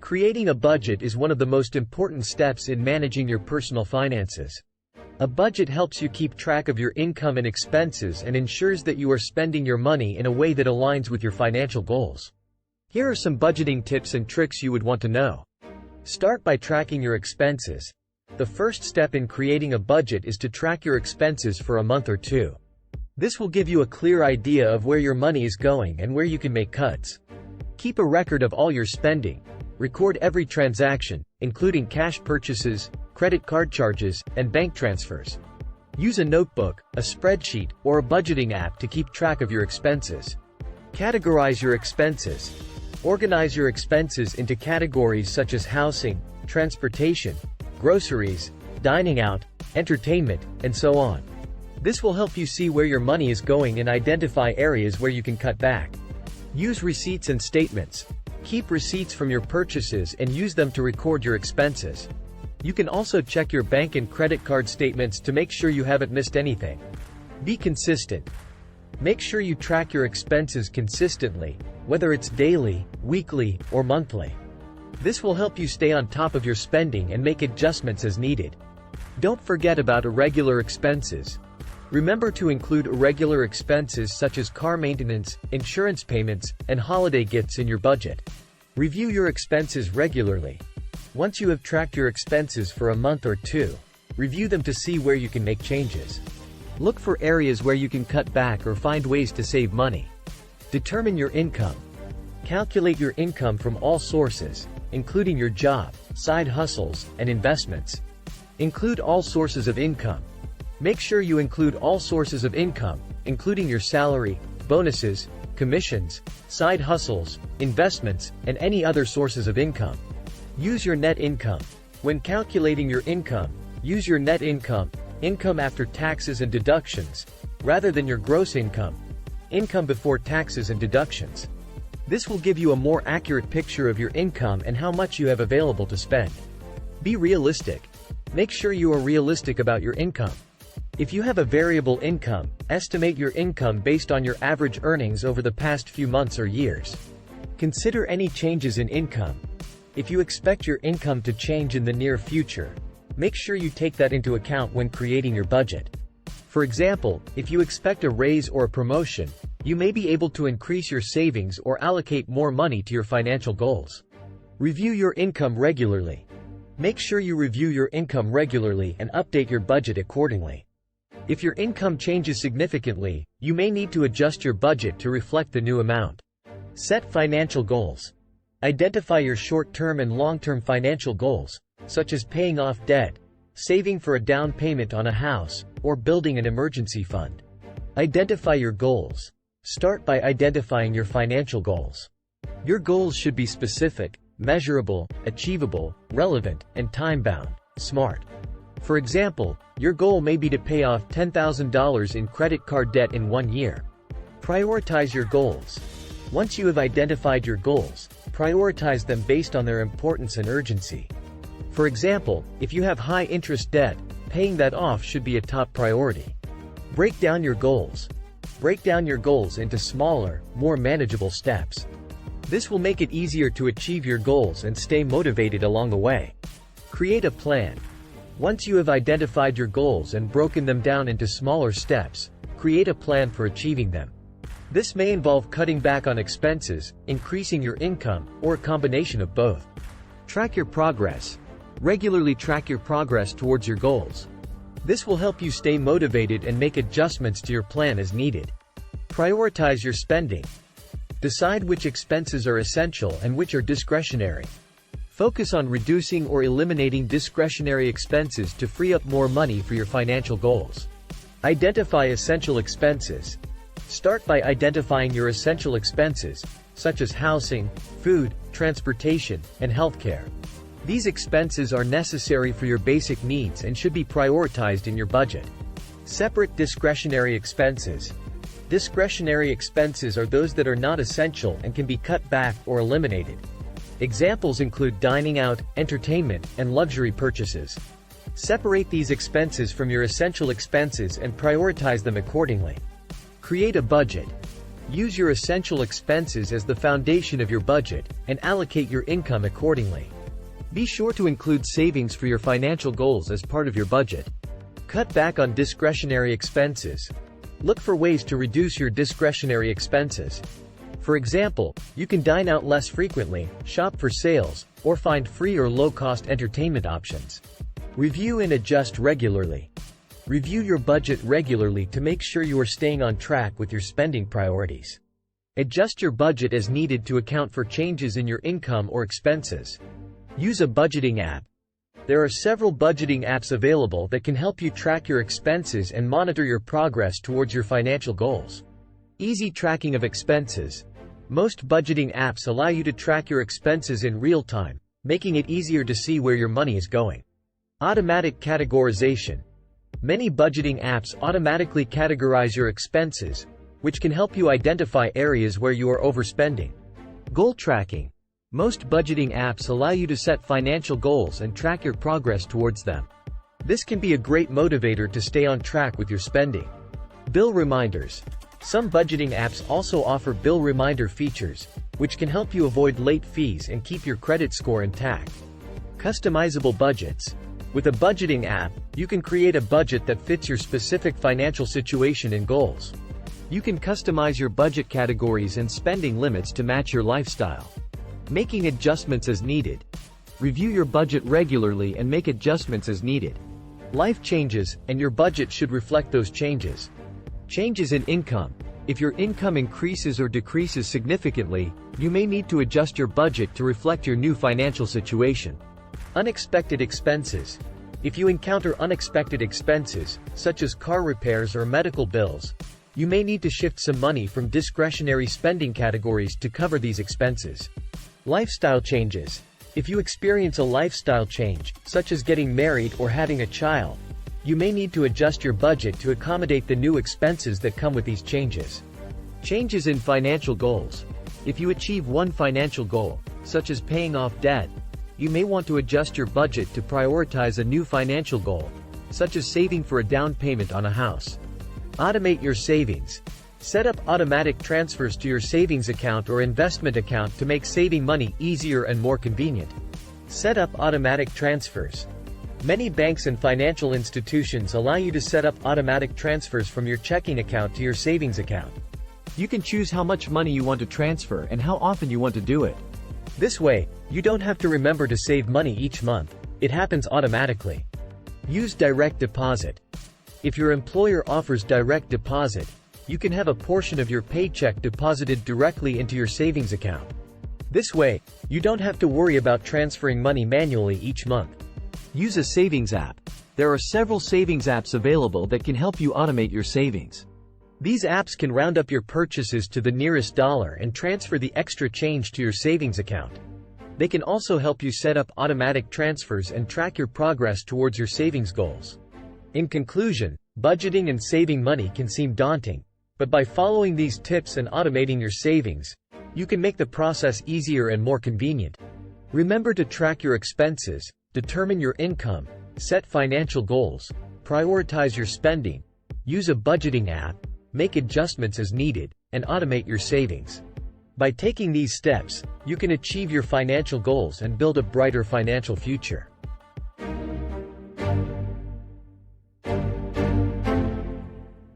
Creating a budget is one of the most important steps in managing your personal finances. A budget helps you keep track of your income and expenses and ensures that you are spending your money in a way that aligns with your financial goals. Here are some budgeting tips and tricks you would want to know. Start by tracking your expenses. The first step in creating a budget is to track your expenses for a month or two. This will give you a clear idea of where your money is going and where you can make cuts. Keep a record of all your spending. Record every transaction, including cash purchases, credit card charges, and bank transfers. Use a notebook, a spreadsheet, or a budgeting app to keep track of your expenses. Categorize your expenses. Organize your expenses into categories such as housing, transportation, groceries, dining out, entertainment, and so on. This will help you see where your money is going and identify areas where you can cut back. Use receipts and statements. Keep receipts from your purchases and use them to record your expenses. You can also check your bank and credit card statements to make sure you haven't missed anything. Be consistent. Make sure you track your expenses consistently, whether it's daily, weekly, or monthly. This will help you stay on top of your spending and make adjustments as needed. Don't forget about irregular expenses. Remember to include irregular expenses such as car maintenance, insurance payments, and holiday gifts in your budget. Review your expenses regularly. Once you have tracked your expenses for a month or two, review them to see where you can make changes. Look for areas where you can cut back or find ways to save money. Determine your income. Calculate your income from all sources, including your job, side hustles, and investments. Include all sources of income. Make sure you include all sources of income, including your salary, bonuses, commissions, side hustles, investments, and any other sources of income. Use your net income. When calculating your income, use your net income, income after taxes and deductions, rather than your gross income, income before taxes and deductions. This will give you a more accurate picture of your income and how much you have available to spend. Be realistic. Make sure you are realistic about your income. If you have a variable income, estimate your income based on your average earnings over the past few months or years. Consider any changes in income. If you expect your income to change in the near future, make sure you take that into account when creating your budget. For example, if you expect a raise or a promotion, you may be able to increase your savings or allocate more money to your financial goals. Review your income regularly. Make sure you review your income regularly and update your budget accordingly. If your income changes significantly, you may need to adjust your budget to reflect the new amount. Set financial goals. Identify your short-term and long-term financial goals, such as paying off debt, saving for a down payment on a house, or building an emergency fund. Identify your goals. Start by identifying your financial goals. Your goals should be specific, measurable, achievable, relevant, and time-bound. SMART. For example, your goal may be to pay off $10,000 in credit card debt in 1 year. Prioritize your goals. Once you have identified your goals, prioritize them based on their importance and urgency. For example, if you have high-interest debt, paying that off should be a top priority. Break down your goals. Break down your goals into smaller, more manageable steps. This will make it easier to achieve your goals and stay motivated along the way. Create a plan. Once you have identified your goals and broken them down into smaller steps, create a plan for achieving them. This may involve cutting back on expenses, increasing your income, or a combination of both. Track your progress. Regularly track your progress towards your goals. This will help you stay motivated and make adjustments to your plan as needed. Prioritize your spending. Decide which expenses are essential and which are discretionary. Focus on reducing or eliminating discretionary expenses to free up more money for your financial goals. Identify essential expenses. Start by identifying your essential expenses, such as housing, food, transportation, and healthcare. These expenses are necessary for your basic needs and should be prioritized in your budget. Separate discretionary expenses. Discretionary expenses are those that are not essential and can be cut back or eliminated. Examples include dining out, entertainment, and luxury purchases. Separate these expenses from your essential expenses and prioritize them accordingly. Create a budget. Use your essential expenses as the foundation of your budget, and allocate your income accordingly. Be sure to include savings for your financial goals as part of your budget. Cut back on discretionary expenses. Look for ways to reduce your discretionary expenses. For example, you can dine out less frequently, shop for sales, or find free or low-cost entertainment options. Review and adjust regularly. Review your budget regularly to make sure you are staying on track with your spending priorities. Adjust your budget as needed to account for changes in your income or expenses. Use a budgeting app. There are several budgeting apps available that can help you track your expenses and monitor your progress towards your financial goals. Easy tracking of expenses. Most budgeting apps allow you to track your expenses in real time, making it easier to see where your money is going. Automatic categorization. Many budgeting apps automatically categorize your expenses, which can help you identify areas where you are overspending. Goal tracking. Most budgeting apps allow you to set financial goals and track your progress towards them. This can be a great motivator to stay on track with your spending. Bill reminders. Some budgeting apps also offer bill reminder features, which can help you avoid late fees and keep your credit score intact. Customizable budgets. With a budgeting app, you can create a budget that fits your specific financial situation and goals. You can customize your budget categories and spending limits to match your lifestyle. Making adjustments as needed. Review your budget regularly and make adjustments as needed. Life changes, and your budget should reflect those changes. Changes in income. If your income increases or decreases significantly, you may need to adjust your budget to reflect your new financial situation. Unexpected expenses. If you encounter unexpected expenses, such as car repairs or medical bills, you may need to shift some money from discretionary spending categories to cover these expenses. Lifestyle changes. If you experience a lifestyle change, such as getting married or having a child, you may need to adjust your budget to accommodate the new expenses that come with these changes. Changes in financial goals. If you achieve one financial goal, such as paying off debt, you may want to adjust your budget to prioritize a new financial goal, such as saving for a down payment on a house. Automate your savings. Set up automatic transfers to your savings account or investment account to make saving money easier and more convenient. Set up automatic transfers. Many banks and financial institutions allow you to set up automatic transfers from your checking account to your savings account. You can choose how much money you want to transfer and how often you want to do it. This way, you don't have to remember to save money each month. It happens automatically. Use direct deposit. If your employer offers direct deposit, you can have a portion of your paycheck deposited directly into your savings account. This way, you don't have to worry about transferring money manually each month. Use a savings app. There are several savings apps available that can help you automate your savings. These apps can round up your purchases to the nearest dollar and transfer the extra change to your savings account. They can also help you set up automatic transfers and track your progress towards your savings goals. In conclusion, budgeting and saving money can seem daunting, but by following these tips and automating your savings, you can make the process easier and more convenient. Remember to track your expenses, determine your income, set financial goals, prioritize your spending, use a budgeting app, make adjustments as needed, and automate your savings. By taking these steps, you can achieve your financial goals and build a brighter financial future.